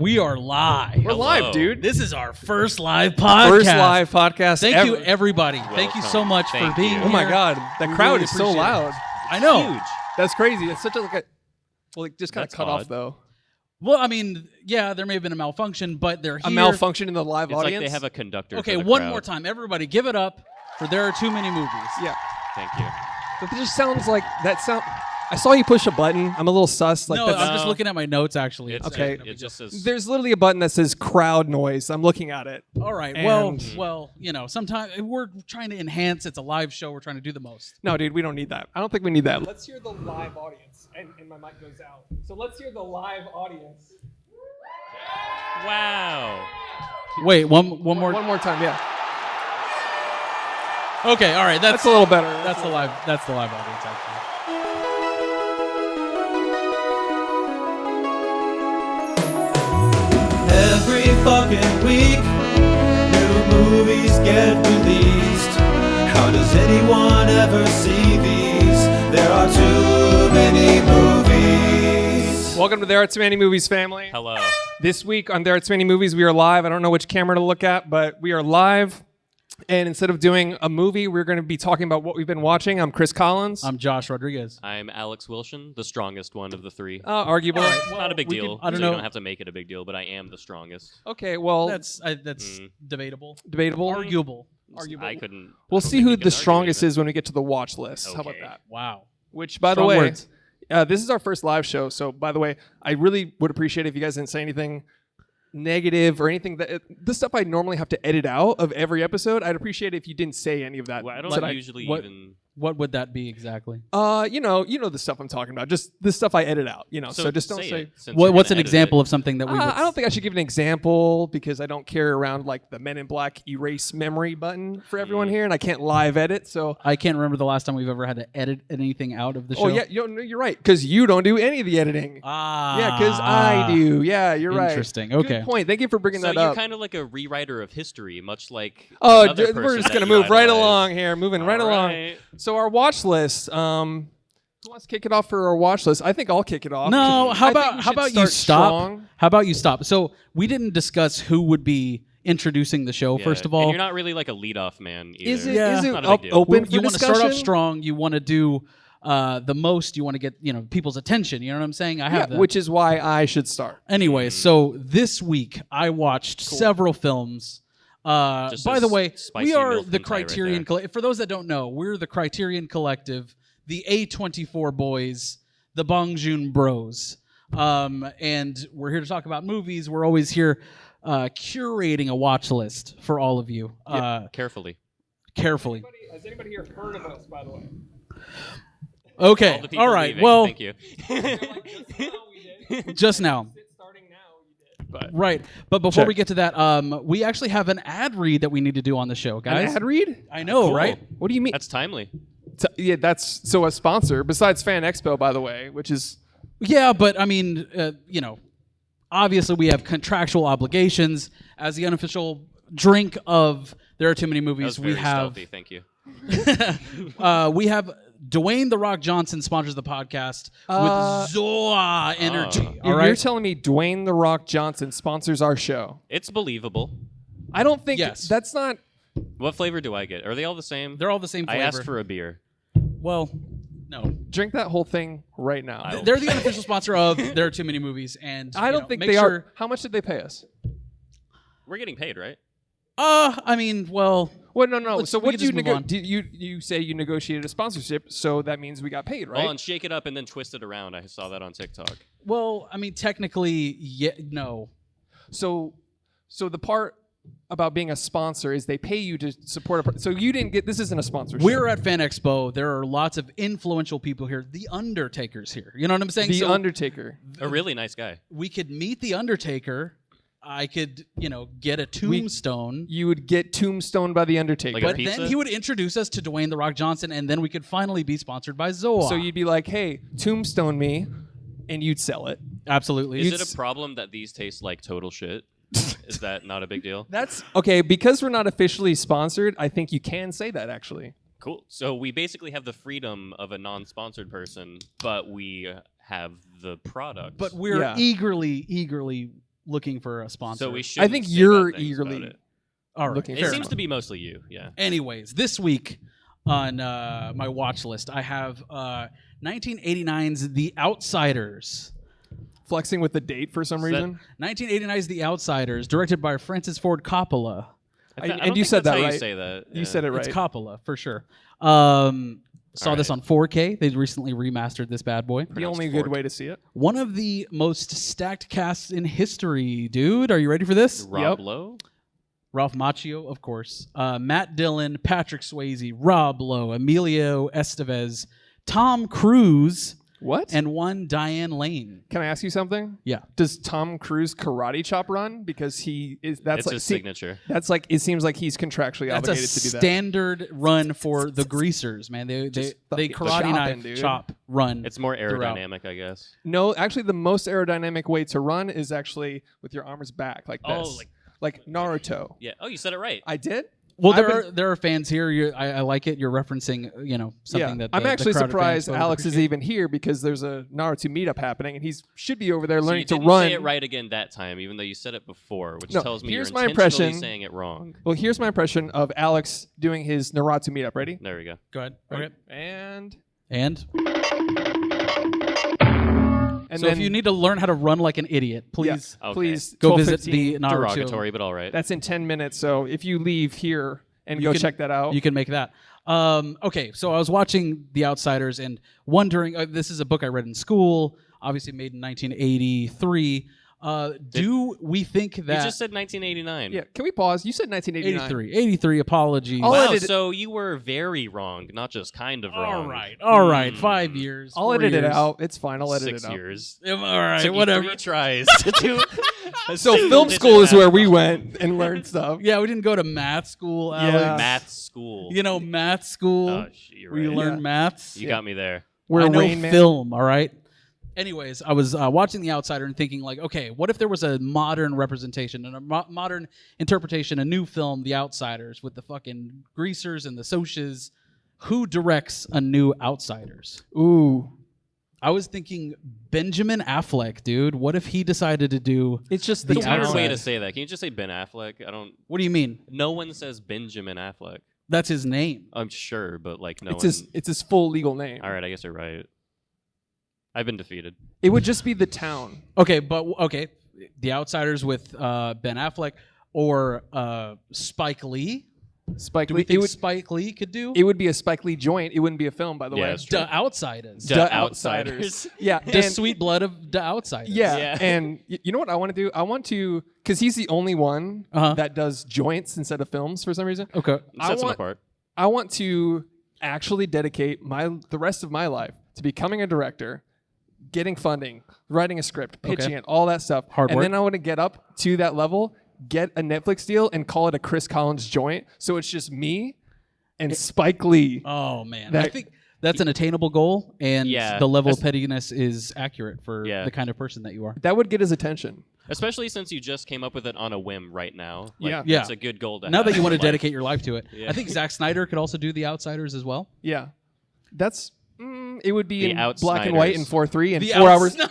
We are live. We're live, dude. This is our first live podcast. First live podcast Thank ever. you, everybody. Thank you so much for being here. Oh my God, the crowd really is so appreciate it. loud. I know. Huge. That's crazy. It's such a well, it just kind of That's cut odd. off though. Well, I mean, yeah, there may have been a malfunction, but they're here. A malfunction in the live It's audience. like they have a conductor. Okay, for the one crowd. more time. Everybody, give it up for There Are Too Many Movies. Yeah, Thank you. but it just sounds like that sound. I saw you push a button. I'm a little sus. Like No, that's, I'm just looking at my notes, actually. It's, Okay. It just says. there's literally a button that says crowd noise. I'm looking at it. All right. And- Well, you know, sometimes we're trying to enhance. It's a live show. We're trying to do the most. No, dude, we don't need that. I don't think we need that. Let's hear the live audience, and my mic goes out. So let's hear the live audience. Wow. Wait, one more. One more time, yeah. Okay, all right. That's a little better. That's the live audience, actually. Every fucking week, new movies get released. How does anyone ever see these? There are too many movies. Welcome to There Are Too Many Movies, family. Hello. This week on There Are Too Many Movies, we are live. I don't know which camera to look at, but we are live. And instead of doing a movie, we're going to be talking about what we've been watching. I'm Chris Collins. I'm Josh Rodriguez. I'm Alex Wilson, the strongest one of the three. Arguable. It's not a big we deal. could- I don't so know. You don't have to make it a big deal, but I am the strongest. Okay, well, That's debatable. debatable. Arguable. I couldn't. We'll I don't see think who you the can argue strongest with it. is when we get to the watch list. How about Okay. that? Wow. Which, by the Strong way, words. this is our first live show. So, by the way, I really would appreciate it if you guys didn't say anything negative or anything the stuff I normally have to edit out of every episode. I'd appreciate it if you didn't say any of that. Well, I don't So that usually what- even. What would that be exactly? you know the stuff I'm talking about. Just the stuff I edit out. So just don't say. it, since you're What's gonna an edit example it. of something that we would... I don't think I should give an example because I don't carry around like the Men in Black erase memory button for everyone here, and I can't live edit. So, I can't remember the last time we've ever had to edit anything out of the show. oh yeah, you're right because you don't do any of the editing. Ah. Yeah, because I do. Yeah, you're right. Interesting. Okay. Good point. Thank you for bringing So that you're up. kind of like a rewriter of history, much like. Oh, another we're person just that gonna you move right idolize. along here. Moving right All along. right. So our watch list. Who wants to kick it off for our watch list? I think I'll kick it off. No, how I think we about should you start stop? strong. How about you stop? So we didn't discuss who would be introducing the show, Yeah, first of and all. you're not really like a lead-off man either. Is it? Yeah. Is it Not a big deal. open for you want to discussion? start off strong. You want to do the most. You want to get people's attention. You know what I'm saying? I have that. which is why I should start. Anyway, so this week I watched several films. Just By a the way, spicy we are MILF the hentai right Criterion there. Collective. For those that don't know, we're the Criterion Collective, the A24 boys, the Bong Joon Bros. And we're here to talk about movies. We're always here curating a watch list for all of you Carefully. carefully. Has anybody here heard of us, by the way? Okay, All the people all right. leaving, Well, thank you. just now. Starting now, you did. Right. But before Check. we get to that, we actually have an ad read that we need to do on the show, guys. An ad read? I know, Cool. right? What do you mean? That's timely. Yeah, that's so a sponsor besides Fan Expo, by the way, which is Yeah, but I mean, obviously we have contractual obligations as the unofficial drink of There Are Too Many That Movies. was We very have stealthy. Thank you. we have Dwayne the Rock Johnson sponsors the podcast with Zoa Energy. All You're right. telling me Dwayne the Rock Johnson sponsors our show. It's believable. I don't think Yes. that's not. What flavor do I get? Are they all the same? They're all the same I flavor. asked for a beer. Well, no. Drink that whole thing right now. They're the unofficial sponsor of There Are Too Many Movies, and I don't think make they sure, are. How much did they pay us? We're getting paid, right? I mean, well, Well, no. So we what can did you just move on. You say you negotiated a sponsorship, so that means we got paid, right? Well, and shake it up and then twist it around. I saw that on TikTok. I mean, technically, no. So the part about being a sponsor is they pay you to support so you didn't get this isn't a sponsorship. We're at Fan Expo. There are lots of influential people here. The Undertaker's here. You know what I'm saying? the So Undertaker. A really nice guy. we could meet the Undertaker. I could, get a tombstone. You would get tombstone by the Undertaker. Like a but pizza? then he would introduce us to Dwayne the Rock Johnson, and then we could finally be sponsored by Zoa. So you'd be like, "Hey, tombstone me," and you'd sell it. absolutely. Is it a problem that these taste like total shit? Is that not a big deal? That's okay because we're not officially sponsored. I think you can say that actually. Cool. So we basically have the freedom of a non-sponsored person, but we have the product. But we're Yeah. eagerly looking for a sponsor. So we should. I think you're eagerly All right. looking It fair seems enough. to be mostly you. Yeah. Anyways, this week on my watch list, I have 1989's The Outsiders. flexing with the date for some Is that- reason. 1989's The Outsiders, directed by Francis Ford Coppola. I don't and think you said that's that how right. You say that. You yeah. said it right. It's Coppola, for sure. Saw this right. on 4K. They recently remastered this bad boy. The only good way to see it. One of the most stacked casts in history, dude. Are you ready for this? Rob Yep. Lowe. Ralph Macchio, of course. Matt Dillon, Patrick Swayze, Rob Lowe, Emilio Estevez, Tom Cruise, What? and one Diane Lane. Can I ask you something? Yeah. Does Tom Cruise karate chop run? Because he is. That's It's like his signature. That's like it seems like he's contractually That's a obligated to do that. standard run for the greasers, man. They fucking karate chopping, knife dude. chop run. It's more throughout. aerodynamic, I guess. No, actually, the most aerodynamic way to run is actually with your arms back like this. Oh, like Naruto. Yeah. Oh, you said it right. I did. Well, I've there are fans here. I like it. You're referencing, something that I'm the actually crowd of surprised fans would Alex is appreciate. even here because there's a Naruto meetup happening and he should be over there So learning you to didn't run. say it right again that time, even though you said it before, which No, tells me you're here's my intentionally impression. saying it wrong. Well, here's my impression of Alex doing his Naruto meetup. Ready? There we go. Go ahead. Ready? Okay. And So then if you need to learn how to run like an idiot, please Okay. please go 12, visit 15. the Naruto. Derogatory, but all right. That's in 10 minutes. So if you leave here and You go can- check that out. You can make that. Okay, so I was watching The Outsiders and wondering. This is a book I read in school, obviously made in 1983. Do we think You that just said 1989. Yeah, can we pause? You said 1989. 83? Apologies. All Wow, edit- so you were very wrong, not just kind of wrong. All right. 5 years. I'll 4 edit it years. out. It's fine. I'll edit 6 it out. years. All right, Took you whatever. 3 tries to do a So single film digit school is math where we problem. went and learned stuff. Yeah, we didn't go to math school, Alex. Yeah. Math school. You know, math school. Oh, shit, you're where you right. learn Yeah. maths. You got me there. We're I know Rain Man. film, all right? Anyways, I was watching The Outsider and thinking, like, okay, what if there was a modern representation and a modern interpretation, a new film, The Outsiders, with the fucking greasers and the Socs? Who directs a new Outsiders? Ooh. I was thinking Benjamin Affleck, dude. What if he decided to do... It's just The It's a weird Outside. way to say that. Can you just say Ben Affleck? I don't. What do you mean? No one says Benjamin Affleck. That's his name. I'm sure, but like no it's one. his full legal name. All right, I guess you're right. I've been defeated. It would just be the town. Okay, The Outsiders with Ben Affleck or Spike Lee. Spike Do we Lee. think Spike Lee could do It would be a Spike Lee joint. It wouldn't be a film, by the Yeah, way. that's true. The Outsiders? The The Outsiders. Yeah. The and- sweet blood of the Outsiders. Yeah. Yeah. And you know what I want to do? I want to, because he's the only one Uh-huh. that does joints instead of films for some reason. Okay. Sets them want- apart. I want to actually dedicate the rest of my life to becoming a director, getting funding, writing a script, pitching it, all that stuff. Hard and work. then I want to get up to that level, get a Netflix deal, and call it a Chris Collins joint. So it's just me and Spike Lee. Oh man, That- I think that's an attainable goal, and Yeah. the level of That's- pettiness is accurate for Yeah. the kind of person that you are. That would get his attention. Especially since you just came up with it on a whim right now. Like, Yeah. Yeah. It's a good goal to Now have that you want to in life. dedicate your life to it, Yeah. I think Zack Snyder could also do The Outsiders as well. Yeah. That's, it would be The in black and white in Outsiders. 4:3 and The 4 hours. See.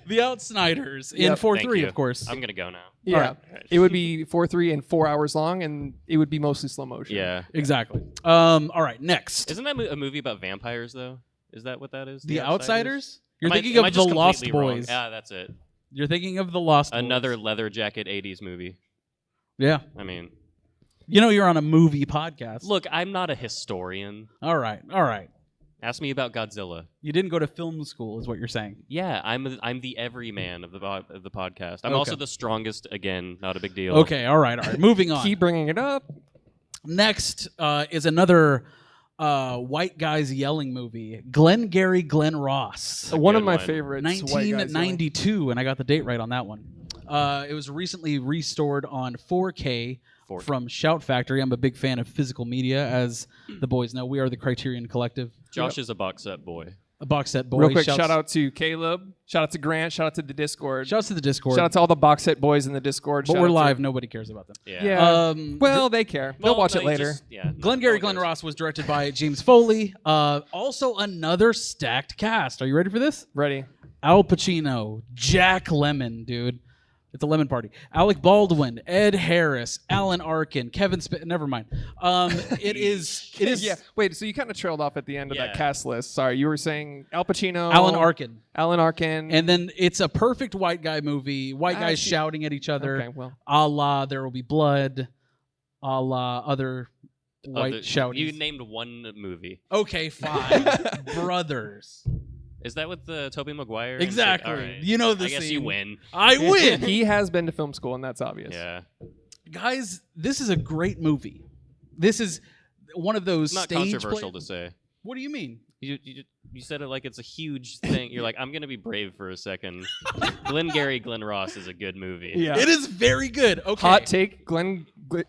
The Outsiders in Yep. 4:3, Thank of course. I'm gonna go now. Yeah. All right. It would be 4:3 and 4 hours long, and it would be mostly slow motion. Yeah. Exactly. All right, next. Isn't that a movie about vampires though? Is that what that is? The Outsiders? You're Am I- thinking am I of just The Lost completely wrong? Boys. Yeah, that's it. You're thinking of The Lost Boys. Another leather jacket 80s movie. Yeah. I mean, You know you're on a movie podcast. look, I'm not a historian. All right. All right. Ask me about Godzilla. You didn't go to film school, is what you're saying. Yeah, I'm the everyman of the podcast. I'm Okay. also the strongest. Again, not a big deal. Okay. All right. All right. Moving on. Keep bringing it up. Next is another white guys yelling movie, Glengarry Glen Ross, One of good my one. favorites. white guys yelling. 1992, and I got the date right on that one. It was recently restored on 4K 4K. from Shout Factory. I'm a big fan of physical media, as the boys know. We are the Criterion Collective, Josh is a box set boy. a box set boy. Real quick, Shouts- shout out to Caleb. Shout out to Grant. Shout out to the Discord. Shouts to the Discord. Shout out to all the box set boys in the Discord. but Shout we're out to- live. Nobody cares about them. Yeah. Yeah. Well, they care. They'll Well, watch no, it you later. just- yeah. Glengarry Glen no one cares. Ross was directed by James Foley. Also another stacked cast. Are you ready for this? Ready. Al Pacino, Jack Lemmon, dude. It's a lemon party. Alec Baldwin, Ed Harris, Alan Arkin, Kevin Spacey. Never mind. It is. Yeah. Wait. So you kind of trailed off at the end of that Yeah. cast list. Sorry, you were saying Al Pacino, Alan Arkin. and then it's a perfect white guy movie. White guys Actually- shouting at each other. Okay, well, A la There Will Be Blood. A la other white shouting. You named one movie. Okay, fine. Brothers. Is that with the Tobey Maguire? and Exactly. All right. You know the I guess scene. you win. I win. he has been to film school, and that's obvious. Yeah. Guys, this is a great movie. This is one of those It's not stage controversial play- to say. What do you mean? You said it like it's a huge thing. You're like, I'm gonna be brave for a second. Glengarry Glen Ross is a good movie. Yeah. It is very good. Okay. Hot take,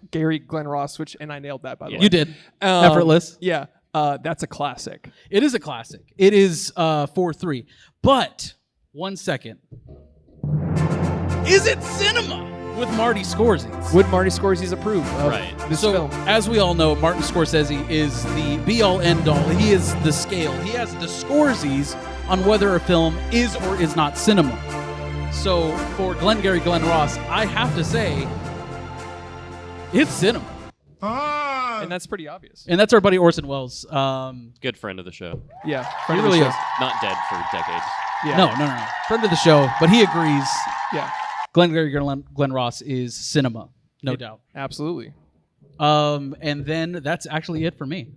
Gary Glenn Ross, which, and I nailed that, by the way. You did. Effortless. Yeah. That's a classic. It is a classic. It is 4-3. But 1 second. Is it cinema with Marty Scorsese? Would Marty Scorsese approve of Right. this So, film? as we all know, Martin Scorsese is the be-all, end-all. He is the scale. He has the Scorseses on whether a film is or is not cinema. So, for Glengarry Glen Ross, I have to say, it's cinema. And that's pretty obvious. And that's our buddy Orson Welles. Good friend of the show. Yeah. He friend of the really show. is. Not dead for decades. Yeah. No. Friend of the show, but he agrees. Yeah. Glengarry Glen Ross is cinema, no doubt. Absolutely. And then that's actually it for me.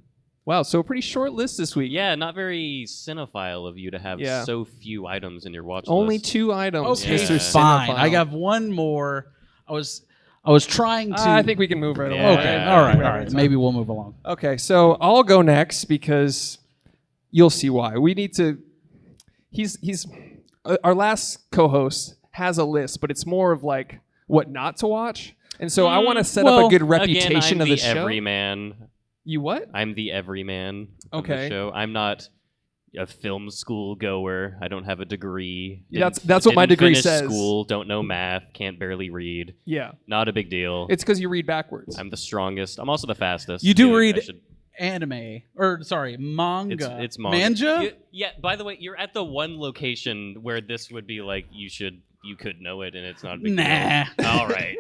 Wow. So a pretty short list this week. Yeah, not very cinephile of you to have Yeah. so few items in your watch Only list. 2 items. Okay, Mr. fine. Cinephile. I got one more. I was trying to. I think we can move right Yeah. along. Okay. Yeah. All right. We're All having right. time. Maybe we'll move along. Okay, so I'll go next because you'll see why. We need to. He's our last co-host has a list, but it's more of like what not to watch, and so I want to set up a good reputation Again, I'm of the show. everyman. You what? I'm the everyman of Okay. the show. I'm not a film school goer. I don't have a degree. That's what my Didn't degree finish says. School, don't know math, can't barely read. Yeah, Not a big deal. it's because you read backwards. I'm the strongest. I'm also the fastest. You do I read should- anime, or sorry, manga. It's manga. Manja? Yeah. By the way, you're at the one location where this would be like you could know it, and it's not a big Nah. deal. All right.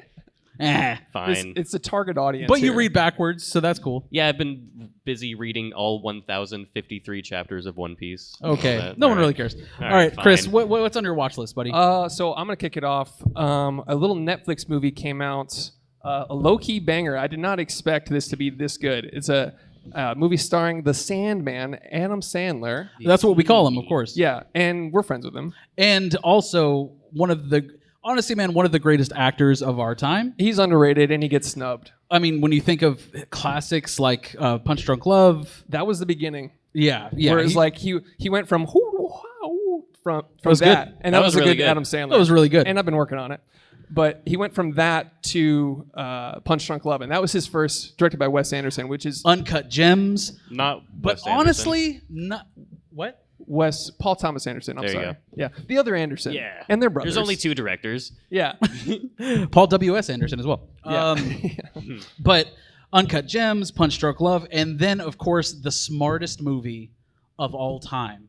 Fine. It's a target audience. But you here. read backwards, so that's cool. Yeah, I've been busy reading all 1,053 chapters of One Piece. Okay. That- No one all really right. cares. All All right, right, Chris, fine. what's on your watch list, buddy? So I'm gonna kick it off. A little Netflix movie came out, a low-key banger. I did not expect this to be this good. It's a movie starring the Sandman, Adam Sandler. That's what we call him, of course. Yeah, and we're friends with him. And also one of the greatest actors of our time. He's underrated and he gets snubbed. I mean, when you think of classics like Punch Drunk Love, That was the beginning. yeah. Whereas like he went from from was that, good. and that was a really good good. Adam Sandler. That was really good. and I've been working on it. But he went from that to Punch Drunk Love, and that was his first, directed by Wes Anderson, which is Uncut Gems. Not But Wes Anderson. honestly, not what? Paul Thomas Anderson. I'm There you sorry. go. Yeah, the other Anderson. Yeah. and their brothers. There's only 2 directors. Yeah, Paul W.S. Anderson as well. yeah. But Uncut Gems, Punch Drunk Love, and then, of course, the smartest movie of all time.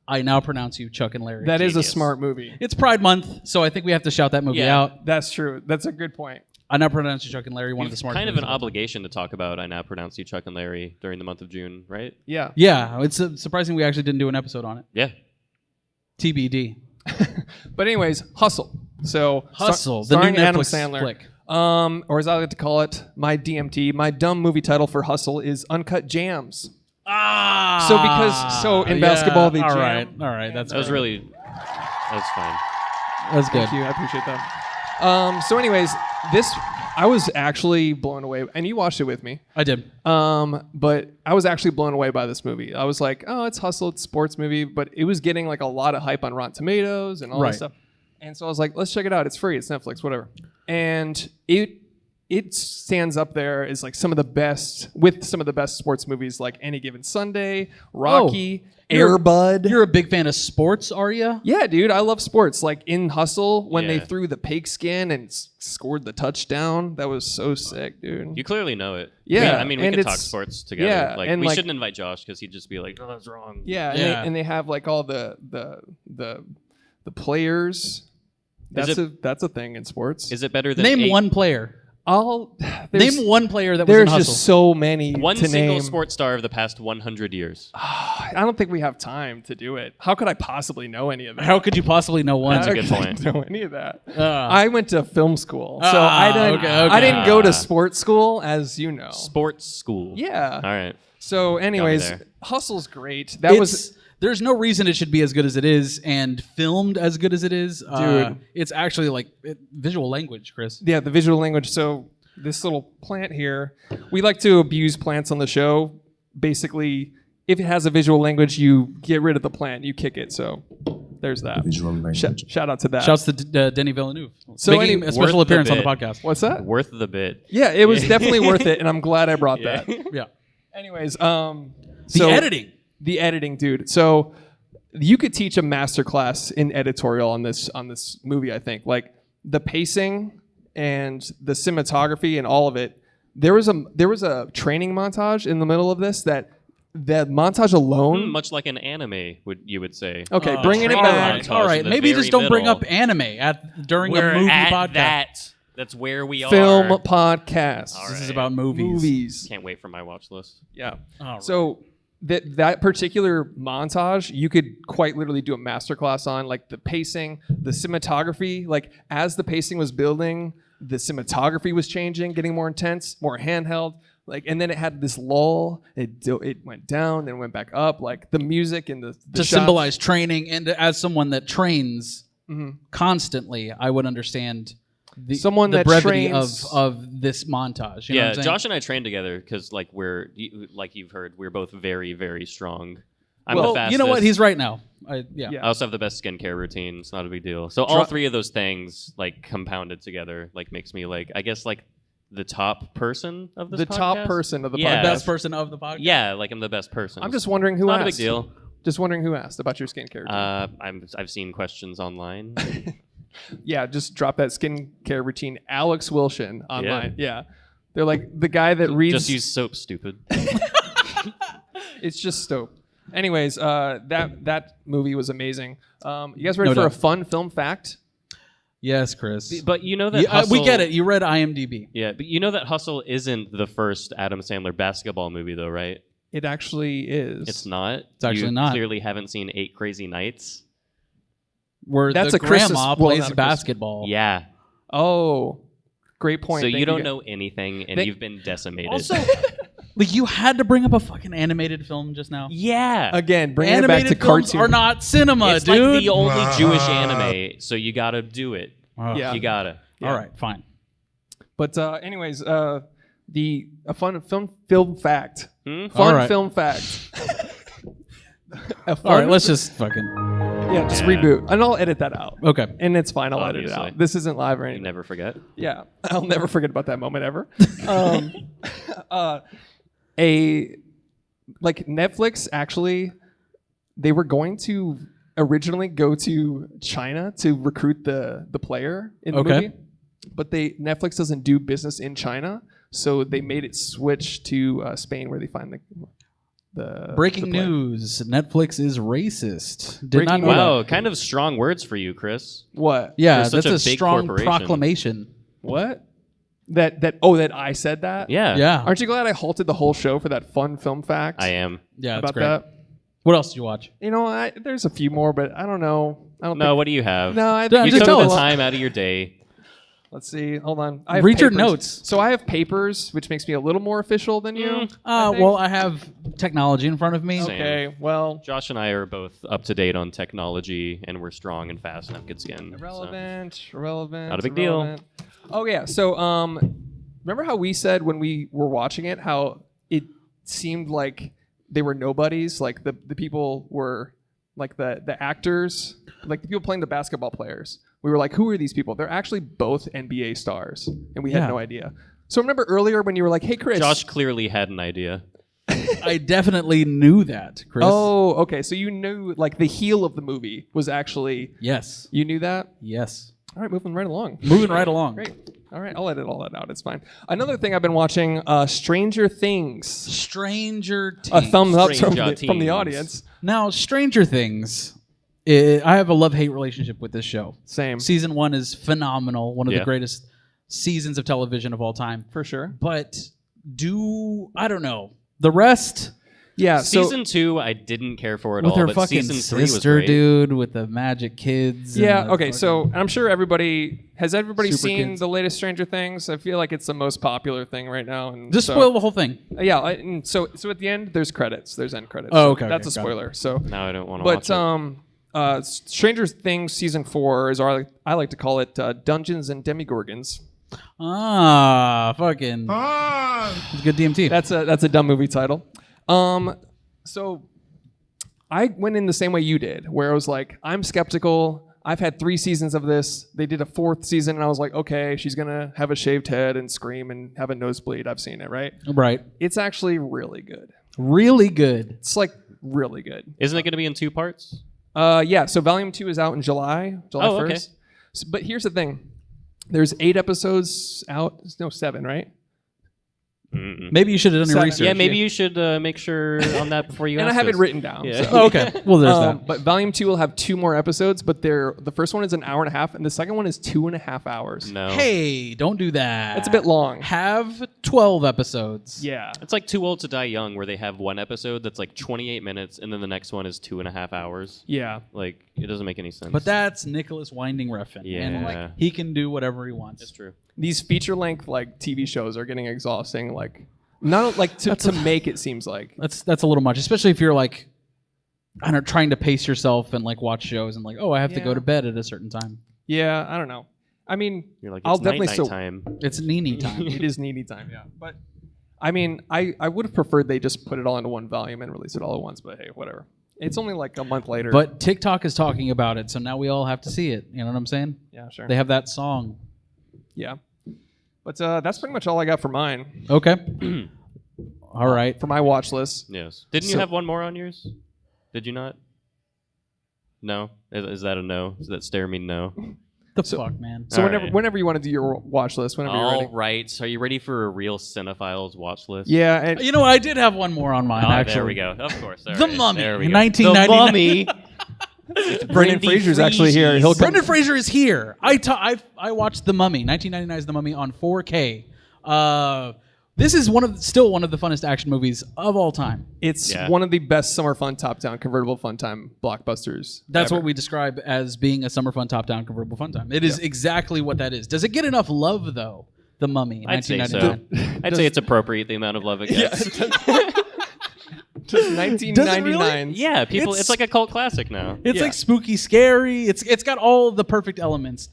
I now pronounce you Chuck and Larry. That is a Genius. smart movie. It's Pride Month, so I think we have to shout that movie Yeah. out. That's true. That's a good point. I now pronounce you Chuck and Larry, one of the smartest Kind of movies an all time. obligation to talk about I Now Pronounce You Chuck and Larry during the month of June, right? Yeah. Yeah, it's surprising we actually didn't do an episode on it. Yeah. TBD. But anyways, Hustle. So Hustle, the new starring Adam Netflix Sandler. flick. Or as I like to call it, my DMT. My dumb movie title for Hustle is Uncut Jams. In basketball they all jam. right, all right, That was great. that's fine. That's good. Thank you. I appreciate that. So anyways, I was actually blown away, and you watched it with me. I did. But I was actually blown away by this movie. I was like, oh, it's Hustle, it's a sports movie, but it was getting like a lot of hype on Rotten Tomatoes and all Right. this stuff. And so I was like, let's check it out. It's free. It's Netflix, whatever. And it stands up there as like some of the best sports movies, like Any Given Sunday, Rocky, You're- Air Bud. You're a big fan of sports, are you? Yeah, dude, I love sports. Like in Hustle, when they Yeah. threw the pigskin and scored the touchdown, that was so sick, dude. You clearly know it. Yeah, I mean, we and could talk it's- sports together. yeah, Like, and we like- shouldn't invite Josh because he'd just be like, "Oh, that's wrong." Yeah, Yeah. And they have like all the the players. Is That's a thing in sports. Is it better than Name one player. Name one player that was in There's Hustle. just so many one to single name. sports star of the past 100 years? I don't think we have time to do it. How could I possibly know any of that? How could you possibly know one? That's a good How could point. I know any of that? I went to film school, so Ah, I didn't. okay. I didn't go to sports school, as you know. Sports school. Yeah. All right. So, anyways, there. Hustle's great. That was There's no reason it should be as good as it is and filmed as good as it is. Dude. It's actually like visual language, Chris. the visual language. So this little plant here, we like to abuse plants on the show. Basically, if it has a visual language, you get rid of the plant, you kick it. So there's that. Visual language. Shout out to that. Shouts to Denny Villeneuve. So making a special worth the appearance on the bit. podcast. What's that? Worth the bit. Yeah, it was definitely worth it, and I'm glad I brought Yeah. that. Yeah. Anyways, The editing. The editing, dude. So you could teach a masterclass in editorial on this movie, I think. Like the pacing and the cinematography and all of it. There was a training montage in the middle of this that montage alone. Much like an anime, you would say. Okay, bringing it training back. montage All right. in the Maybe very just don't bring middle. up anime during a We're movie at podcast. That's where we Film are. podcast. All This is right. about movies. Movies. Can't wait for my watch list. Yeah. All right. So that particular montage, you could quite literally do a masterclass on, like the pacing, the cinematography. Like as the pacing was building, the cinematography was changing, getting more intense, more handheld. Like, and then it had this lull. It went down, then went back up. Like the music and the to shots. symbolize training, and as someone that trains Mhm. constantly, I would understand Someone the that brevity trains- of this montage. You know Yeah, what I'm saying? Josh and I trained together because, like, like you've heard, we're both very, very strong. I'm Well, the fastest. you know what? He's right now. Yeah. I also have the best skincare routine. It's not a big deal. So all Dro- three of those things, like, compounded together, like, makes me, like, I guess, like, the top person of this The podcast? top person of the Yeah. podcast. Best person of the podcast. Yeah, like, I'm the best person. I'm just wondering who not asked. a big deal. Just wondering who asked about your skincare routine. I've seen questions online. Yeah, just drop that skincare routine. Alex Wilson online. Yeah. They're like the guy that reads. Just use soap, stupid. It's just soap. Anyways, that movie was amazing. You guys ready No for doubt. a fun film fact? Yes, Chris. But you know that we Hustle, get it. You read IMDb. Yeah, but you know that Hustle isn't the first Adam Sandler basketball movie, though, right? It actually is. It's not. It's actually you not. Clearly haven't seen 8 Crazy Nights. Where That's the a Christmas- grandma well, plays not a Christmas- basketball. Yeah. Oh, great point. So Thank you don't guys. know anything, and They- you've been decimated. Also, like you had to bring up a fucking animated film just now. yeah. Again, bringing it back Animated to films cartoon. are not cinema, it's dude. like the only Jewish anime, so you gotta do it. Oh, Yeah. You gotta. All right, fine. But anyways, a fun film fact. Hmm? Fun All right. film fact. A All fun- right, let's just fucking. Yeah, just Yeah. reboot, and I'll edit that out. Okay. And it's fine. I'll edit it Obviously. out. This isn't live or You anything. never forget. Yeah, I'll never forget about that moment ever. Like Netflix actually, they were going to originally go to China to recruit the player in the Okay. movie, but Netflix doesn't do business in China, so they made it switch to Spain where they find the Breaking the player. news: Netflix is racist. Did Breaking not know Wow, that. kind of strong words for you, Chris. What? Yeah, For such that's a a big strong corporation. proclamation. What? That I said that? Yeah. Yeah, Aren't you glad I halted the whole show for that fun film fact? I am. yeah, that's about great. that. What else did you watch? You know, there's a few more, but I don't know. I don't No, think. what do you have? No, I Yeah, think You just took tell the us. time out of your day. Let's see. Hold on. I have Read your papers. notes. So I have papers, which makes me a little more official than you. think. Well, I have technology in front of me. Same. Okay. Well, Josh and I are both up to date on technology, and we're strong and fast and have good skin. so. irrelevant. Not a big deal. irrelevant. Oh yeah. So remember how we said when we were watching it how it seemed like they were nobodies, like the people were like the actors, like the people playing the basketball players. We were like, who are these people? They're actually both NBA stars, and we had Yeah. no idea. So remember earlier when you were like, hey Chris. Josh clearly had an idea. I definitely knew that, Chris. Oh, okay. So you knew like the heel of the movie was actually yes, you knew that? yes. All right, moving right along. Moving right along. Great. All right, I'll edit all that out. It's fine. Another thing I've been watching, Stranger Things. Stranger Things. A thumbs up Stranger from the Things. audience. Now, Stranger Things. I have a love-hate relationship with this show. Same. Season 1 is phenomenal, one of Yeah. the greatest seasons of television of all time. For sure. But I don't know. The rest Yeah. Season 2, I didn't care for at with all, her but fucking season 3 was sister, great. dude, with the magic kids. and Yeah. the Okay. fucking- So I'm sure has everybody Super seen kids. the latest Stranger Things? I feel like it's the most popular thing right now. And just so, spoil the whole thing. Yeah. And so at the end, there's credits. There's end credits. Oh, So okay, That's okay, a got it. spoiler. So, Now I don't want to watch but it. Stranger Things season 4 is, or I like to call it, Dungeons and Demigorgons. Fucking. It's a good DMT. That's a dumb movie title. So I went in the same way you did, where I was like, I'm skeptical. I've had 3 seasons of this. They did a 4th season, and I was like, okay, she's gonna have a shaved head and scream and have a nosebleed. I've seen it, right? right. It's actually really good. Really good. It's like really good. Isn't it going to be in 2 parts? Yeah. So Volume 2 is out in July Oh, 1st. okay. But here's the thing: there's 8 episodes out. No, 7, right? Mm-mm. Maybe you should have done your 7. research. Yeah, maybe you should make sure on that before you And I ask have it us. written down. Yeah. so- Oh, okay. Well, there's that. But Volume 2 will have 2 more episodes, but the first one is an hour and a half, and the second one is 2.5 hours. No. Hey, don't do that. That's a bit long. Have 12 episodes. Yeah. It's like Too Old to Die Young, where they have one episode that's like 28 minutes, and then the next one is 2.5 hours. Yeah. Like, it doesn't make any sense. But that's Nicholas Winding Refn. And Yeah. he can do whatever he wants. That's true. These feature-length like TV shows are getting exhausting. Like, not like to make it seems like. That's a little much, especially if you're like, I don't know, trying to pace yourself and like watch shows and like, oh, I have to go Yeah. to bed at a certain time. Yeah, I don't know. I mean, You're like, I'll it's definitely night time. It's Nini time. it is needy time. Yeah, but I mean, I would have preferred they just put it all into one volume and release it all at once. But hey, whatever. It's only like a month later. But TikTok is talking about it, so now we all have to see it. You know what I'm saying? yeah, sure. They have that song. Yeah. But that's pretty much all I got for mine. Okay. All right. For my watch list. Yes. Didn't you So- have one more on yours? Did you not? No? Is that a no? Does that stare mean no? The fuck, man. So All whenever right. whenever you want to do your watch list, whenever you're All ready. right. So are you ready for a real cinephile's watch list? Yeah, and You know what? I did have one more on mine, Oh, actually. there we go. Of course. All The right. Mummy, There we go. 1999. The Mummy. Brendan Fraser's actually here. He'll come. Brendan Fraser is here. I watched The Mummy, 1999's The Mummy on 4K. This is still one of the funnest action movies of all time. It's Yeah. one of the best summer fun top-down convertible fun time blockbusters. That's ever. what we describe as being a summer fun top-down convertible fun time. It is exactly what that is. Does it get enough love though? The Mummy, I'd say so. 1999. I'd say it's appropriate, the amount of love it gets. Just 1999. Yeah, people. It's like a cult classic now. It's Yeah. like spooky, scary. It's got all the perfect elements.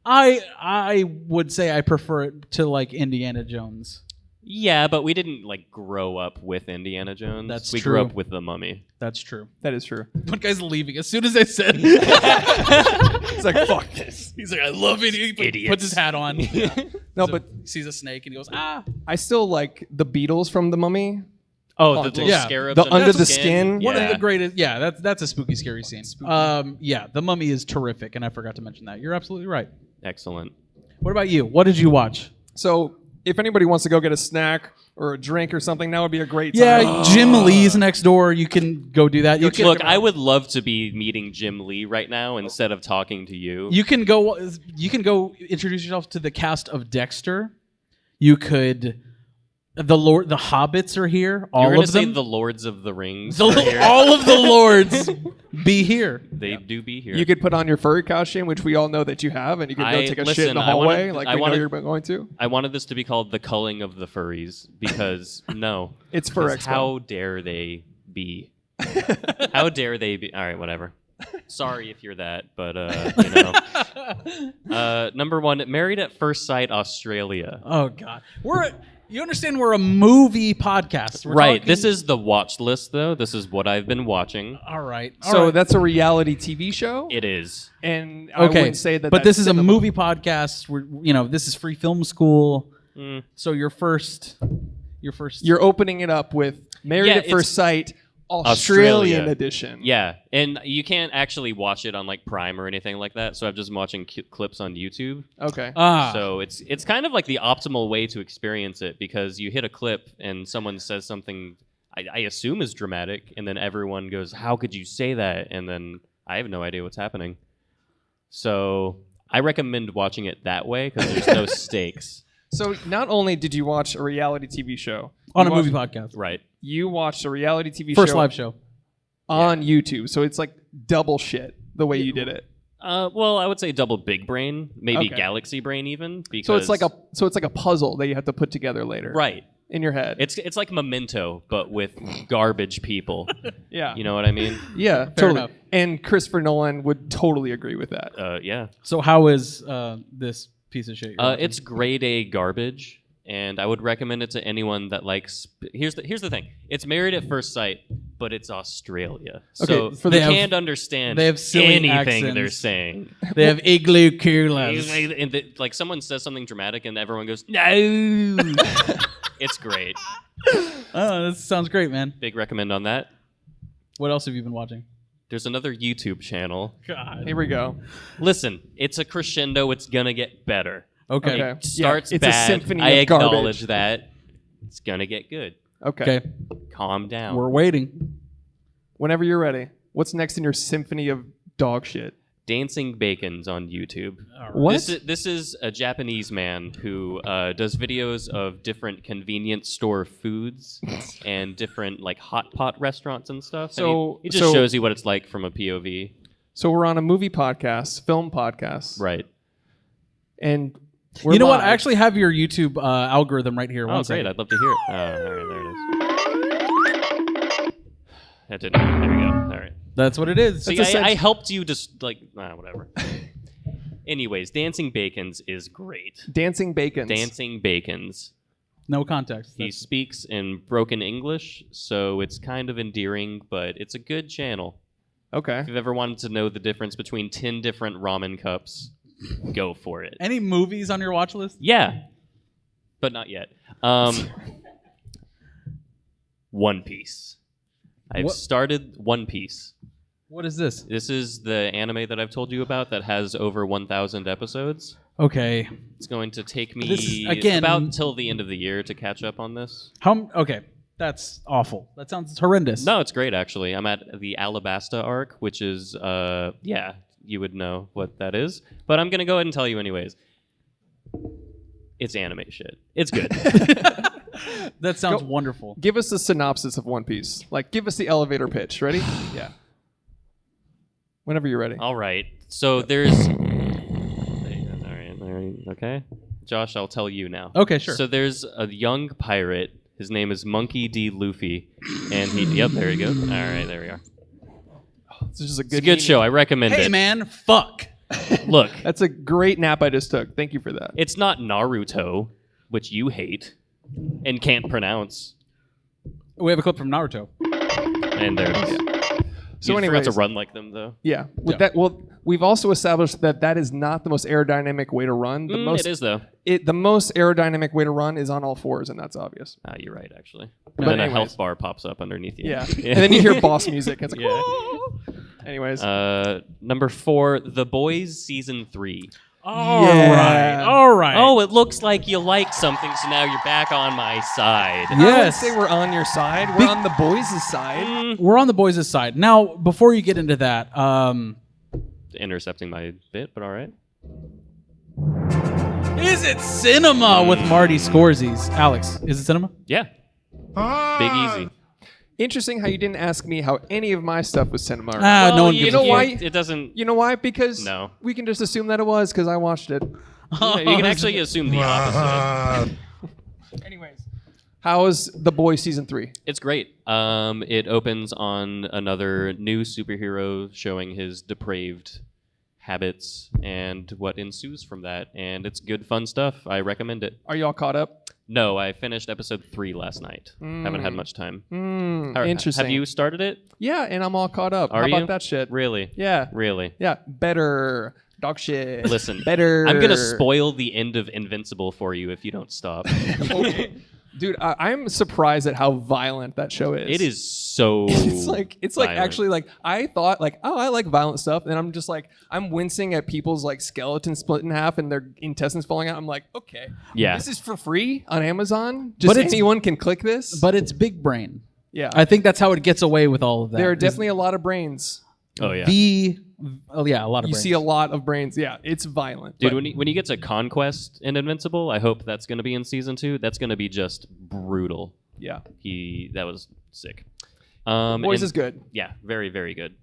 I would say I prefer it to like Indiana Jones. Yeah, but we didn't like grow up with Indiana Jones. That's we true. grew up with the Mummy. That's true. That is true. One guy's leaving as soon as I said. It's like, fuck this. He's like, I love it. He puts his hat on. No, but He sees a snake and he goes, ah. I still like the Beatles from The Mummy. Oh, the Oh, little yeah. scarabs The under the skin. One of Yeah. the greatest. Yeah, that's a spooky, scary scene. Yeah, The Mummy is terrific, and I forgot to mention that. You're absolutely right. Excellent. What about you? What did you watch? So if anybody wants to go get a snack or a drink or something, that would be a great time. Yeah, Jim Lee's next door. You can go do that. You can Look, I would love to be meeting Jim Lee right now instead of talking to you. You can go introduce yourself to the cast of Dexter. You could the Hobbits are here. You're All gonna of say them. the Lords of the Rings. are here. All of the lords be here. They do be here. You could put on your furry costume, which we all know that you have, and you could go I- take a shit listen, in the I wanna- hallway like I we wanna- know you're going to. I wanted this to be called the culling of the furries because no, It's Fur because Expo. how dare they be? How dare they be? All right, whatever. Sorry if you're that, but you know. Number 1, Married at First Sight, Australia. Oh God, you understand we're a movie podcast, We're Right. talking- This is the watch list, though. This is what I've been watching. all right. So that's a reality TV show, It is. and I okay. wouldn't say that. but this that's is a cinema. movie podcast. This is free film school. So your first. You're opening it up with Married Yeah, at First it's Sight, Australian Australia. edition. Yeah, and you can't actually watch it on like Prime or anything like that. So I'm just watching clips on YouTube. Okay. So it's kind of like the optimal way to experience it because you hit a clip and someone says something I assume is dramatic, and then everyone goes, "How could you say that?" And then I have no idea what's happening. So I recommend watching it that way because there's no stakes. So not only did you watch a reality TV show On you a movie watched- podcast. Right. you watched a reality TV First show live show. on YouTube. So it's like double shit the way you did it. Well, I would say double big brain, maybe Okay. galaxy brain even. Because So it's like a puzzle that you have to put together later. right. In your head. It's like Memento, but with garbage people. Yeah. You know what I mean? Yeah, totally. enough. And Christopher Nolan would totally agree with that. Yeah. So how is this piece of shit? you're watching? It's grade A garbage, and I would recommend it to anyone that likes. Here's the thing: it's Married at First Sight, but it's Australia, so for they the- can't understand they have silly anything they're accents. saying. They have igloo coolers. And like someone says something dramatic, and everyone goes, "No!" It's great. Oh, this sounds great, man. Big recommend on that. What else have you been watching? There's another YouTube channel. God. Here we go. Llisten, it's a crescendo. It's gonna get better. Okay. Okay. It starts Yeah, it's a bad. symphony I of acknowledge garbage. that. It's gonna get good. Okay. Okay. Calm down. We're waiting. Whenever you're ready. What's next in your symphony of dog shit? Dancing Bacons on YouTube. What? This is a Japanese man who does videos of different convenience store foods and different like hot pot restaurants and stuff. And So- he just so- shows you what it's like from a POV. So we're on a movie podcast, film podcast. Right. And we're You know what? live. I actually have your YouTube algorithm right here. Oh, One great. second. I'd love to hear it. All right, there it is. That didn't. There we go. All right. That's what it is. See, That's I helped you just like whatever. Anyways, Dancing Bacons is great. Dancing Bacons. Dancing Bacons. No context. He speaks in broken English, so it's kind of endearing, but it's a good channel. Okay. If you've ever wanted to know the difference between 10 different ramen cups, go for it. Any movies on your watch list? Yeah, but not yet. One Piece. I've What? started One Piece. What is this? This is the anime that I've told you about that has over 1,000 episodes. Okay. It's going to take me This is, again- about until the end of the year to catch up on this. Okay. That's awful. That sounds horrendous. No, it's great actually. I'm at the Alabasta arc, which is you would know what that is, but I'm gonna go ahead and tell you anyways. It's anime shit. It's good. That sounds wonderful. Give us a synopsis of One Piece. Like, give us the elevator pitch. Ready? Yeah. Whenever you're ready. All right. So there's. All right. Okay. Josh, I'll tell you now. Okay, sure. So there's a young pirate. His name is Monkey D. Luffy, and he. Yep, there you go. All right, there we are. This is a It's a good good show. I recommend Hey, it. man. Fuck. Look, That's a great nap I just took. Thank you for that. it's not Naruto, which you hate and can't pronounce. We have a clip from Naruto. And there it is. So you forgot anyways, to run like them though. yeah. With Yeah. that, well, we've also established that is not the most aerodynamic way to run. The most It is though. the most aerodynamic way to run is on all fours, and that's obvious. You're right, actually. But And then a anyways. health bar pops up underneath you. Yeah. And then you hear boss music. It's like, Yeah. "Whoa." Anyways, Number 4, The Boys Season 3. All Yeah. right. All right. Oh, it looks like you like something, so now you're back on my side. I wouldn't yes. say we're on your side. We're on the boys' side. We're on the boys' side. Now, before you get into that, Intercepting my bit, but all right. is it cinema with Marty Scorsese? Alex, is it cinema? Yeah. Big Easy. Interesting how you didn't ask me how any of my stuff was cinema. or not. Ah, no Well, one you gives know a why? fuck. It doesn't. You know why? Because No. we can just assume that it was because I watched it. You can actually assume the opposite. Anyways, how is The Boys season 3? It's great. It opens on another new superhero showing his depraved habits and what ensues from that, and it's good, fun stuff. I recommend it. Are you all caught up? No, I finished episode 3 last night. Haven't had much time. Interesting. Have you started it? Yeah, and I'm all caught up. Are how you? about that shit? Really? Yeah. Really? Yeah. Better. Dog shit. Listen, Better. I'm gonna spoil the end of Invincible for you if you don't stop. Okay. Dude, I'm surprised at how violent that show is. It is so. It's like violent. actually like I thought like, oh, I like violent stuff, and I'm just like I'm wincing at people's like skeletons split in half and their intestines falling out. I'm like, okay, Yeah. this is for free on Amazon. Just But it's- anyone can click this. But it's big brain. yeah, I think that's how it gets away with all of that. there are is- definitely a lot of brains. Oh, yeah. A lot of You brains. see a lot of brains. Yeah, it's violent. Dude, but when he gets a conquest in Invincible, I hope that's going to be in season 2. That's going to be just brutal. yeah, That was sick. Boys and- is good. Yeah, very, very good.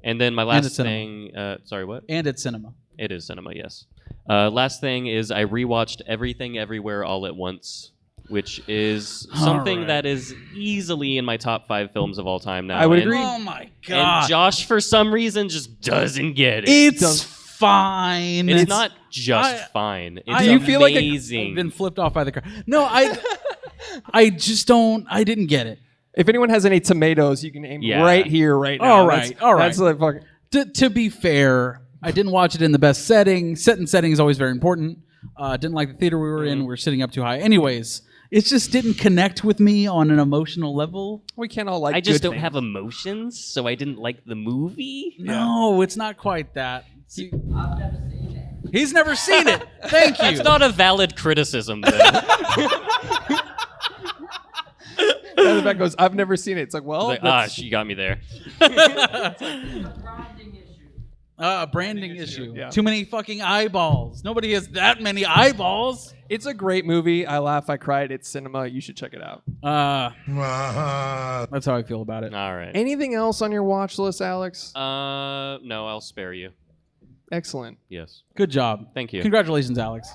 And then my it's last cinema. thing, sorry, what? And it's cinema. It is cinema, yes. Last thing is I rewatched Everything Everywhere All at Once, which is something right. that is easily in my top 5 films of all time now. I would And- agree. Oh my god. And Josh, for some reason, just doesn't get it. It's fine. It's not just I- fine. It's I- Do you feel like amazing. I've been flipped off by the car. No, I just don't. I didn't get it. If anyone has any tomatoes, you can aim Yeah. right here, right now. All right, all right. That's like fucking. To be fair, I didn't watch it in the best setting. Set and setting is always very important. Didn't like the theater we were in. We were sitting up too high. Anyways, it just didn't connect with me on an emotional level. We can't all like. I just good don't things. have emotions, so I didn't like the movie. No, it's not quite that. He's never seen it. Thank you. That's not a valid criticism, then. And the back goes, I've never seen it. It's like, well, Like, that's- she got me there. A branding issue. Yeah. Too many fucking eyeballs. Nobody has that many eyeballs. it's a great movie. I laugh, I cried. It's cinema. You should check it out. That's how I feel about it. All right. Anything else on your watch list, Alex? No, I'll spare you. Excellent. Yes. Good job. Thank you. Congratulations, Alex.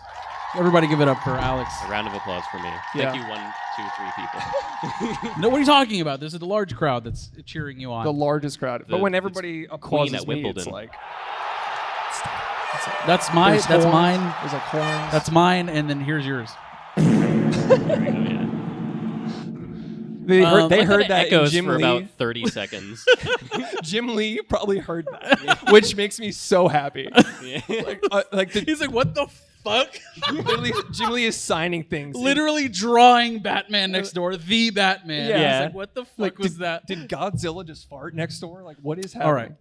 Everybody give it up for Alex. A round of applause for me. Yeah. Thank you, 1, 2, 3 people. No, what are you talking about? This is the large crowd that's cheering you on. The largest crowd. But when everybody applauses at me, it's Wimbledon. like That's there's that's horns, mine. There's like horns. That's mine, and then here's yours. they heard, they Like heard it that in echoes Jim for Lee. about 30 seconds. Jim Lee probably heard that, which makes me so happy. He's like, what the fuck? Literally, Jim Lee is signing things. Literally drawing Batman next door, the Batman. Yeah. He's like, what the fuck Like, was that? Did Godzilla just fart next door? Like, what is happening?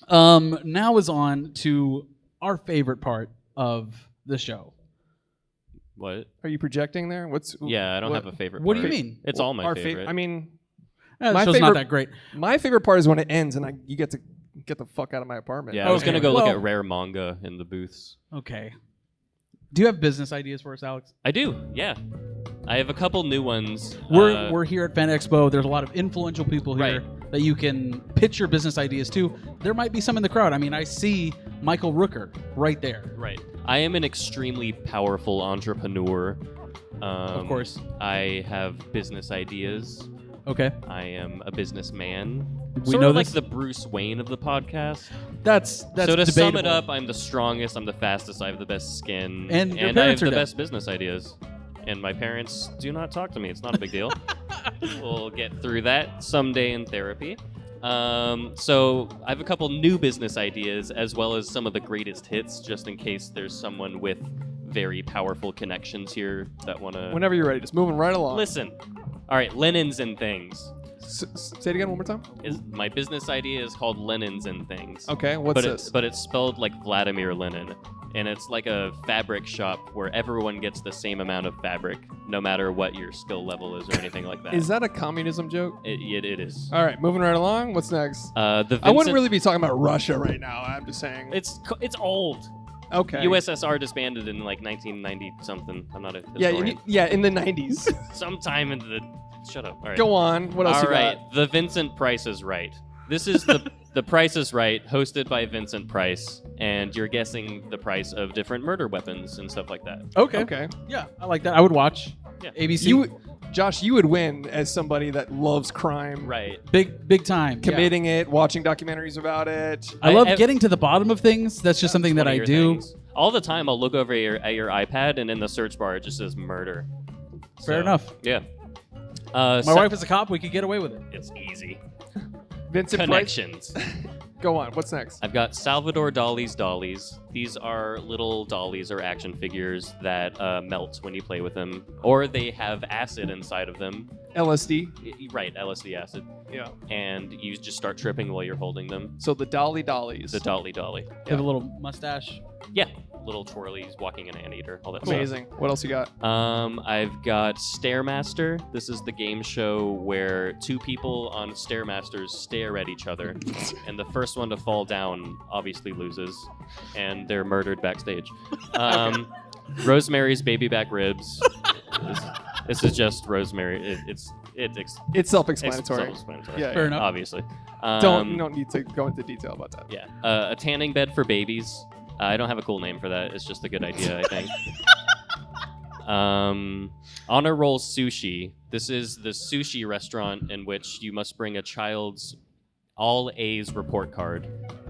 All right. Now is on to our favorite part of the show. What? Are you projecting there? What's Yeah, I don't have a favorite What do part. you mean? It's all my our favorite. I mean, The My show's favorite- not that great. my favorite part is when it ends and you get to get the fuck out of my apartment. yeah, I was Okay. going to go look Well- at rare manga in the booths. Okay. Do you have business ideas for us, Alex? I do, yeah. I have a couple new ones. We're here at Fan Expo. There's a lot of influential people here Right. that you can pitch your business ideas to. There might be some in the crowd. I mean, I see Michael Rooker right there. Right. I am an extremely powerful entrepreneur. Of course. I have business ideas. Okay. I am a businessman. We Sort know of like this? the Bruce Wayne of the podcast. That's So to sum it debatable. up, I'm the strongest, I'm the fastest, I have the best skin, And your I have parents are the dead. best business ideas. And my parents do not talk to me. It's not a big deal. We'll get through that someday in therapy. So I have a couple new business ideas as well as some of the greatest hits, just in case there's someone with very powerful connections here that want to Whenever you're ready, just moving right along. listen. All right, linens and things. Say it again one more time. My business idea is called Linens and Things. Okay, what's but this? But it's spelled like Vladimir Lenin, and it's like a fabric shop where everyone gets the same amount of fabric, no matter what your skill level is or anything like that. Is that a communism joke? It is. All right, moving right along. What's next? The Vincent, I wouldn't really be talking about Russia right now. I'm just saying. It's old. Okay. USSR disbanded in like 1990 something. I'm not a Yeah, historian. in the 90s. Sometime into the. Shut up. All right. Go on. What else All you right, got? The Vincent Price is Right. This is the Price is Right, hosted by Vincent Price, and you're guessing the price of different murder weapons and stuff like that. Okay. Okay. Yeah, I like that. I would watch. Yeah. ABC. Josh, you would win as somebody that loves crime, Right. big time. Yeah. committing it, watching documentaries about it. I love I- getting to the bottom of things. That's just something that One of I your do. things. All the time, I'll look over at your iPad, and in the search bar, it just says murder. Fair enough. Yeah. My wife is a cop. We could get away with it. It's easy. Vincent Price. Connections. Go on. What's next? I've got Salvador Dali's dollies. These are little dollies or action figures that melt when you play with them, or they have acid inside of them. LSD. Right, LSD acid. Yeah. And you just start tripping while you're holding them. So the Dollies. The dolly. They have a little mustache. Yeah. little twirlies, walking an anteater, all that Amazing. What else you got? stuff. I've got Stairmaster. This is the game show where two people on Stairmasters stare at each other, and the first one to fall down obviously loses, and they're murdered backstage. Rosemary's Baby Back Ribs. This is just Rosemary. It's self-explanatory. Self-explanatory. Yeah, Fair enough. Obviously. You don't need to go into detail about that. Yeah. A tanning bed for babies. I don't have a cool name for that. It's just a good idea, I think. Honor Roll Sushi. This is the sushi restaurant in which you must bring a child's all A's report card,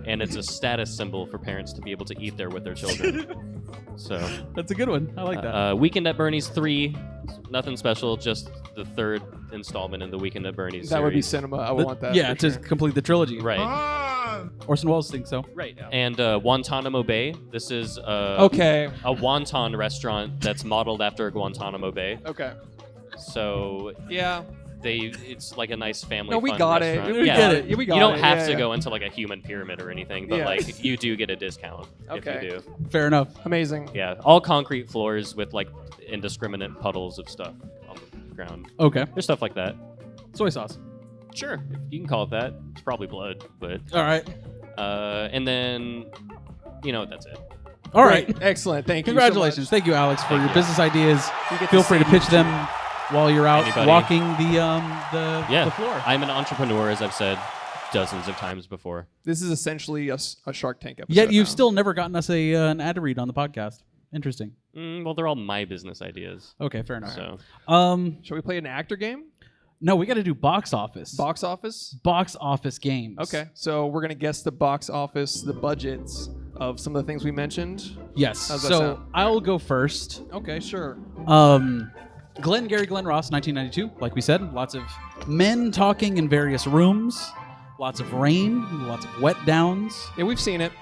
and it's a status symbol for parents to be able to eat there with their children. So That's a good one. I like that. Weekend at Bernie's 3. Nothing special, just the third installment in the Weekend at Bernie's That would be series. cinema. I would want that. Yeah, for to sure. complete the trilogy. Right. Orson Welles thinks so. Right. And Guantanamo Bay. This is Okay. a wonton restaurant that's modeled after Guantanamo Bay. Okay. So Yeah. it's like a nice family. No, we fun got it. restaurant. We Yeah. get it. Yeah, we got You don't it. have Yeah, to yeah. go into like a human pyramid or anything, but Yeah. like you do get a discount Okay. if you do. Fair enough. Amazing. Yeah, all concrete floors with like indiscriminate puddles of stuff on the ground. Okay. There's stuff like that. Soy sauce. Sure, you can call it that. It's probably blood, but All right. and then that's it. All right. Great. Excellent. Thank you. Congratulations. So Thank you, Alex, for Thank your you. business ideas. much. You get Feel free to see pitch each them while you're out Anybody? walking the Yeah, floor. I'm an entrepreneur, as I've said dozens of times before. This is essentially a Shark Tank episode. Yet you've now. still never gotten us an ad to read on the podcast. Interesting. Well, they're all my business ideas. Okay, fair enough. So Shall we play an actor game? No, we got to do box office. Box office? Box office games. Okay. So we're going to guess the box office, the budgets of some of the things we mentioned. Yes. How's that So sound? I'll go first. Okay, sure. Glenn Ross, 1992. Like we said, lots of men talking in various rooms. Lots of rain. Lots of wet downs. Yeah, we've seen it.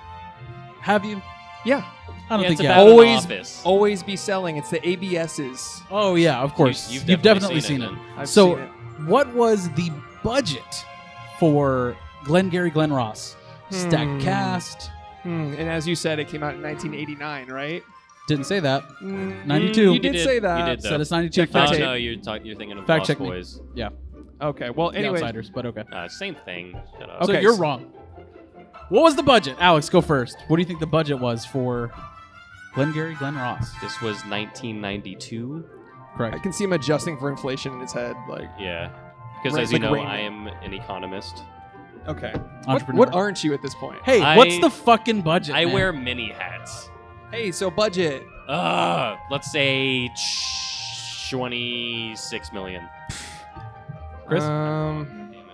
Have you? Yeah. I don't Yeah, think it's you about have. an Always, office. always be selling. It's the ABSs. Oh yeah, of course. You've definitely seen seen it. it, I've So, seen it. what was the budget for Glenn Ross? Stacked cast. And as you said, it came out in 1989, right? Didn't say that. 92. 92. You You did did. say You that. did, Said it's 92. Check Fact that check. no, you're thinking of Fact Lost check me. Boys. Yeah. Okay. Well, The anyway. Outsiders, but okay. Same thing. Shut up. So Okay, you're so- wrong. What was the budget? Alex, go first. What do you think the budget was for Glenn Ross? This was 1992. I Correct. can see him adjusting for inflation in his head. Like, Yeah, because Right, as you like know, Raymond. I am an economist. okay. Entrepreneur. What aren't you at this point? Hey, I- what's the fucking budget? I man? wear mini hats. Hey, so budget. Let's say 26 million. Chris? Damn it.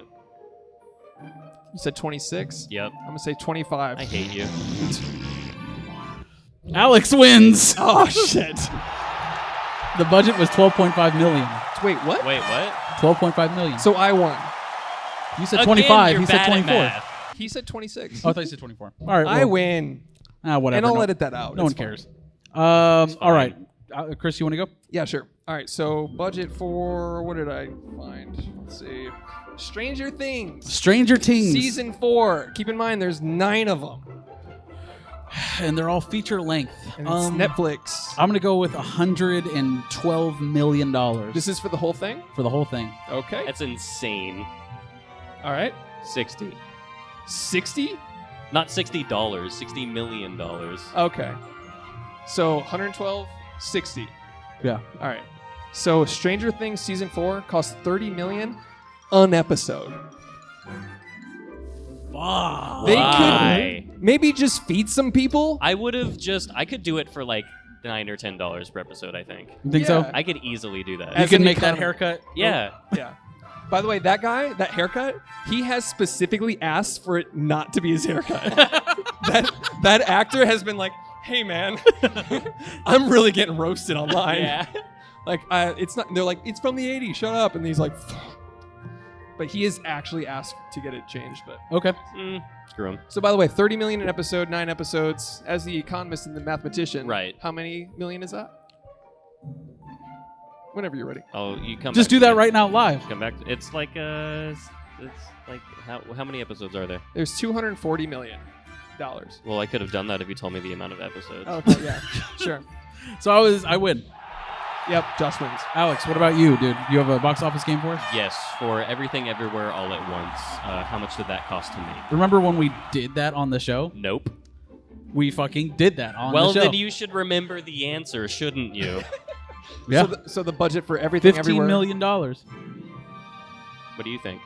You said 26? Yep. I'm going to say 25. I hate you. Alex wins. Oh, shit. The budget was 12.5 million. Wait, what? Wait, what? 12.5 million. So I won. You said Again, 25. you're He said bad at 24. math. He said 26. Oh, I thought you said 24. All right. I well, win. whatever. And I'll no, edit that out. No It's one fine. cares. All right. Chris, you want to go? Yeah, sure. All right, so budget for, what did I find? Let's see. Stranger Things. Stranger Things. Season 4. Keep in mind, there's 9 of them. And they're all feature length. And it's Netflix. I'm going to go with $112 million This is for the whole thing? for the whole thing. Okay. That's insane. All right. 60. 60? Not $60. $60 million. Okay. So 112, 60. Yeah. All right. So Stranger Things Season 4 cost $30 million an episode. Fuck. They Why? could maybe just feed some people. I would have I could do it for like $9 or $10 per episode, I think. You think Yeah. so? I could easily do that. You As can an make that economy. haircut? Yeah. Yeah. By the way, that guy, that haircut, he has specifically asked for it not to be his haircut. that actor has been like, "Hey man, I'm really getting roasted online." Yeah. Like it's not. They're like, "It's from the '80s. Shut up." And he's like, but he has actually asked to get it changed. But Okay. Screw him. so, by the way, 30 million an episode, 9 episodes. As the economist and the mathematician, Right. How many million is that? Whenever you're ready. Oh, you come. Just back do to that me. right now live. Come back. It's like how many episodes are there? There's 240 million. Well, I could have done that if you told me the amount of episodes. Oh, okay, yeah, sure. So I win. Yep, Josh wins. Alex, what about you, dude? You have a box office game for us? Yes, for Everything Everywhere All at Once. How much did that cost to me? Remember when we did that on the show? Nope. We fucking did that on Well, the show. then you should remember the answer, shouldn't you? Yeah. So the budget for Everything $15 Everywhere. million. What do you think?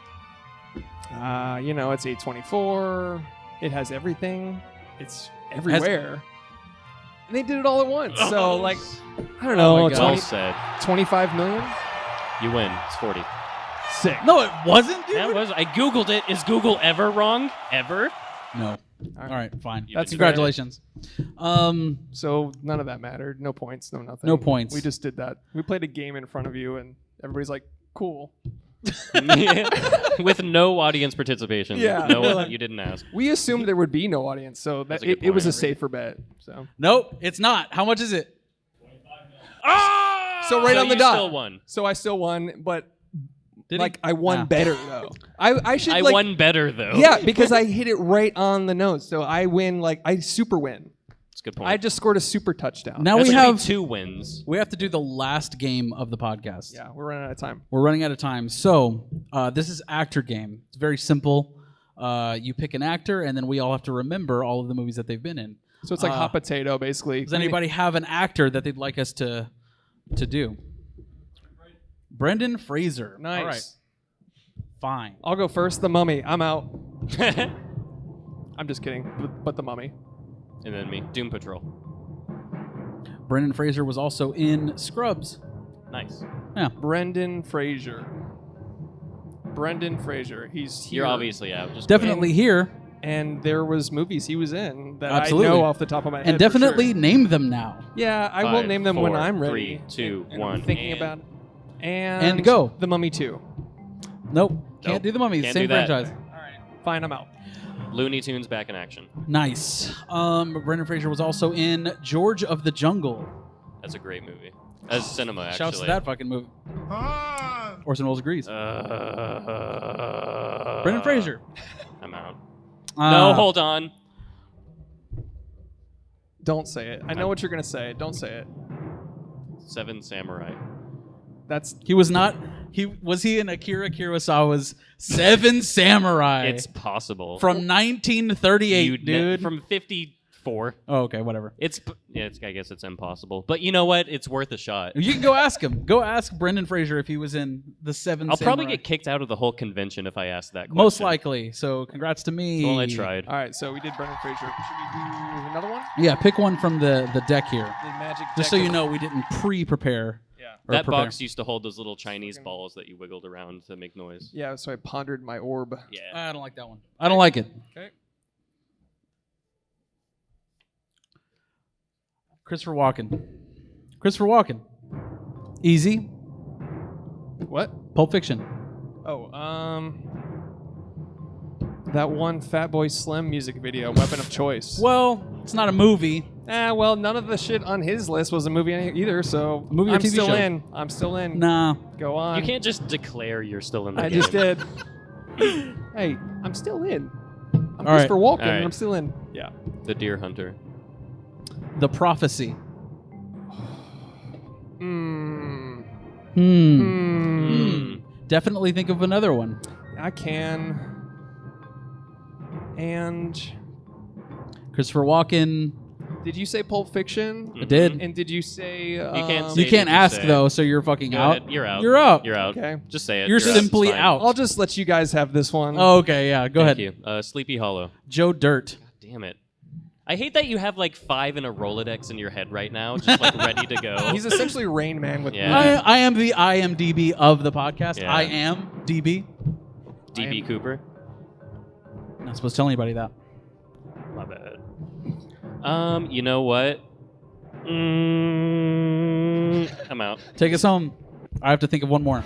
It's A24. It has everything. It's everywhere. And they did it all at once. So, like, I don't know, Oh my God. Well said. 25 million? You win. It's 40. Sick. No, it wasn't, dude. That was. I Googled it. Is Google ever wrong? Ever? No. All right, fine. That's Congratulations. So none of that mattered. No points, no nothing. No points. We just did that. We played a game in front of you, and everybody's like, cool. With no audience participation. Yeah. No, you didn't ask. We assumed there would be no audience, so that That's a good it was a point. safer bet. So Nope, it's not. How much is it? So right on the you dot. still won. So I still won, but Did like he? I won Ah. better though. I should I like won better though. yeah, because I hit it right on the nose. So I win I super win. That's a good point. I just scored a super touchdown. Now That's we gonna be have 2 wins. we have to do the last game of the podcast. Yeah, we're running out of time. We're running out of time. So this is actor game. It's very simple. You pick an actor, and then we all have to remember all of the movies that they've been in. So it's like hot potato, basically. Does anybody have an actor that they'd like us to do? Brendan Fraser. Nice. All right. Fine. I'll go first. The Mummy. I'm out. I'm just kidding. But The Mummy. And then me. Doom Patrol. Brendan Fraser was also in Scrubs. Nice. Yeah. Brendan Fraser. He's here. You're obviously out. Just Definitely here. And there was movies he was in that Absolutely. I know off the top of my head. And for definitely sure. name them now. Yeah, I will 5, name them when 4, I'm ready. 3, 2, and 1. I'm thinking and- about it. And go. The Mummy 2. Nope. Can't Nope. do the Mummy. Can't Same do that. franchise. Fine, I'm out. Looney Tunes back in action. Nice. Brendan Fraser was also in George of the Jungle. That's a great movie. That's cinema, actually. Shouts to that fucking movie. Orson Welles agrees. Brendan Fraser. I'm out. No, hold on. Don't say it. I know what you're going to say. Don't say it. 7 Samurai. That's He was not. Was he in Akira Kurosawa's Seven Samurai? It's possible. from 1938, You dude. From 54. Oh, okay, whatever. I guess it's impossible. But you know what? It's worth a shot. You can go ask him. Go ask Brendan Fraser if he was in the Seven I'll Samurai. probably get kicked out of the whole convention if I ask that question. Most likely. So congrats to me. Well, I tried. all right. So we did Brendan Fraser. Should we do another one? Yeah, pick one from the deck here. The magic. Just so deck you of- know, we didn't pre-prepare. Yeah. or That prepare. box used to hold those little Chinese balls that you wiggled around to make noise. Yeah. So I pondered my orb. Yeah. I don't like that one. I don't like it. Okay. Christopher Walken. Easy. What? Pulp Fiction. Oh, that one Fatboy Slim music video, Weapon of Choice. Well, it's not a movie. Well, none of the shit on his list was a movie either, so A movie or I'm TV still show? in. I'm still in. Nah. Go on. You can't just declare you're still in the I game. just did. Hey, I'm still in. I'm All right. Christopher Walken, All right. and I'm still in. Yeah. The Deer Hunter. The Prophecy. Hmm. Definitely think of another one. I can. And Christopher Walken. did you say Pulp Fiction? I did. And did you say? You can't You say can't did you ask say. though, so you're fucking Go out. ahead. You're out. You're out. You're out. Okay. Just say it. You're out. It's simply fine. out. I'll just let you guys have this one. Oh, okay, yeah. Go Thank ahead. you. Sleepy Hollow. Joe Dirt. Damn it. I hate that you have like 5 in a Rolodex in your head right now, just like ready to go. He's essentially Rain Man with Yeah. I am the IMDb of the podcast. Yeah. I am DB. DB Cooper. Not supposed to tell anybody that. My bad. You know what? I'm out. Take us home. I have to think of one more.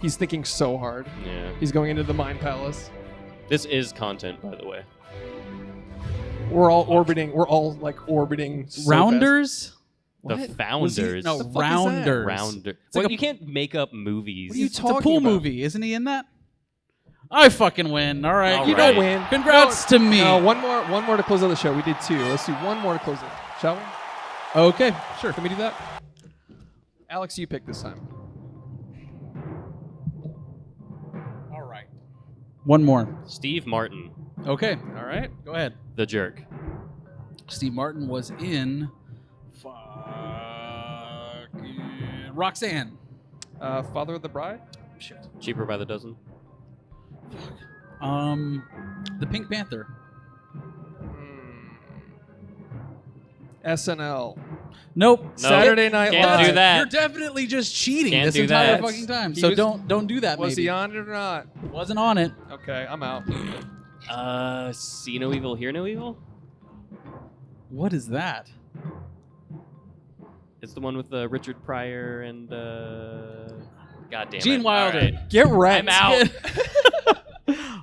He's thinking so hard. Yeah. He's going into the Mind Palace. This is content, by the way. We're all orbiting. We're all like orbiting. so Rounders? The What? Founders. No, The fuck is that? Rounders. Rounder. It's like well, a- you can't make up movies. What are you It's a talking pool about? movie, isn't he in that? I fucking win. All right. All You right. don't win. Congrats to me. No, one more to close out the show. We did 2. Let's do one more to close it. Shall we? Okay, sure. Can we do that? Alex, you pick this time. All right. One more. Steve Martin, Okay, All right. go ahead. The Jerk. Steve Martin was in Roxanne. Father of the Bride. Shit. Cheaper by the dozen. The Pink Panther. SNL. Nope. Saturday Night Can't Live. do that. You're definitely just cheating Can't this do entire that. fucking time. He So was- don't do that. Was maybe. he on it or not? Wasn't on it. Okay, I'm out. See No Evil, Hear No Evil? What is that? It's the one with Richard Pryor and God damn it. Gene Wilder. All right. Get wrecked. I'm out.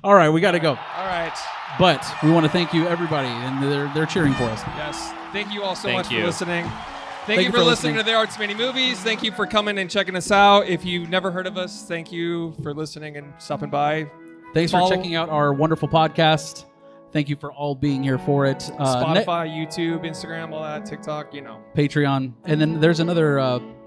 All right, we got to go. All right. But we want to thank you, everybody, and they're cheering for us. Yes. Thank you all so Thank much you. for listening. Thank you for listening to There Are Too Many Movies. Thank you for coming and checking us out. If you've never heard of us, thank you for listening and stopping by. Thanks Follow- for checking out our wonderful podcast. Thank you for all being here for it. Spotify, YouTube, Instagram, all that, TikTok, you know. Patreon, and then there's another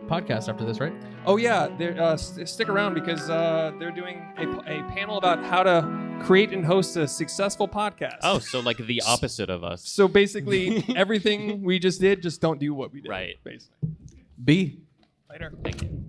podcast after this, right? Oh yeah, stick around because they're doing a panel about how to create and host a successful podcast. Oh, so like the opposite of us. So basically, everything we just did, just don't do what we did. Right. Basically. B. Later. Thank you.